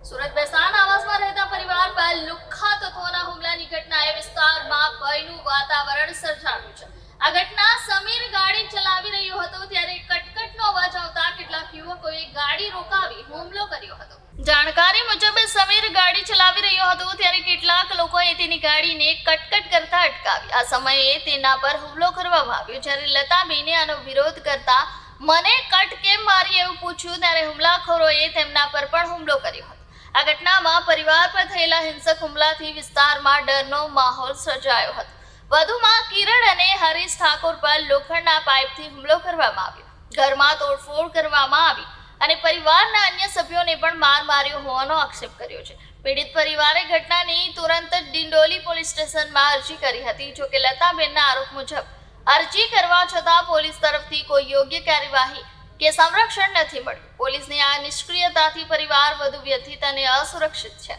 સુરત બેસાણ આવાસમાં રહેતા પરિવાર પર લુખ્ખા તત્વોના હુમલાની ઘટનાએ વિસ્તારમાં ભયનું વાતાવરણ સર્જાયું છે। આ ઘટના સમીર ગાડી ચલાવી રહ્યો હતો ત્યારે કટકટનો અવાજ આવતા કેટલાક યુવકોએ ગાડી રોકાવી હુમલો કર્યો હતો। જાણકારી મુજબ સમીર ગાડી ચલાવી રહ્યો હતો ત્યારે કેટલાક લોકોએ તેની ગાડીને કટકટ કરતા અટકાવી। આ સમયે તેના પર હુમલો કરવામાં આવ્યો। જ્યારે લતાબેને આનો વિરોધ કરતા મને કટ કેમ મારી એવું પૂછ્યું ત્યારે હુમલાખોરોએ તેમના પર પણ હુમલો કર્યો હતો। આ ઘટનામાં પરિવાર પર થયેલા હિંસક હુમલાથી વિસ્તારમાં ડરનો માહોલ સર્જાયો હતો। વધુમાં કિરણ અને હરીશ ઠાકોર પર લોખંડના પાઇપથી હુમલો કરવામાં આવ્યો। ઘરમાં તોડફોડ કરવામાં આવી અને પરિવારના અન્ય સભ્યોને પણ માર માર્યો હોવાનો આક્ષેપ કર્યો છે। પીડિત પરિવારે ઘટનાની તુરંત જ ડિંડોલી પોલીસ સ્ટેશનમાં અરજી કરી હતી। જોકે લતાબેનના આરોપ મુજબ અરજી કરવા છતાં પોલીસ તરફથી કોઈ યોગ્ય કાર્યવાહી કે સંરક્ષણ નથી મળ્યું। પોલીસની આ નિષ્ક્રિયતાથી પરિવાર વધુ વ્યથિત અને અસુરક્ષિત છે।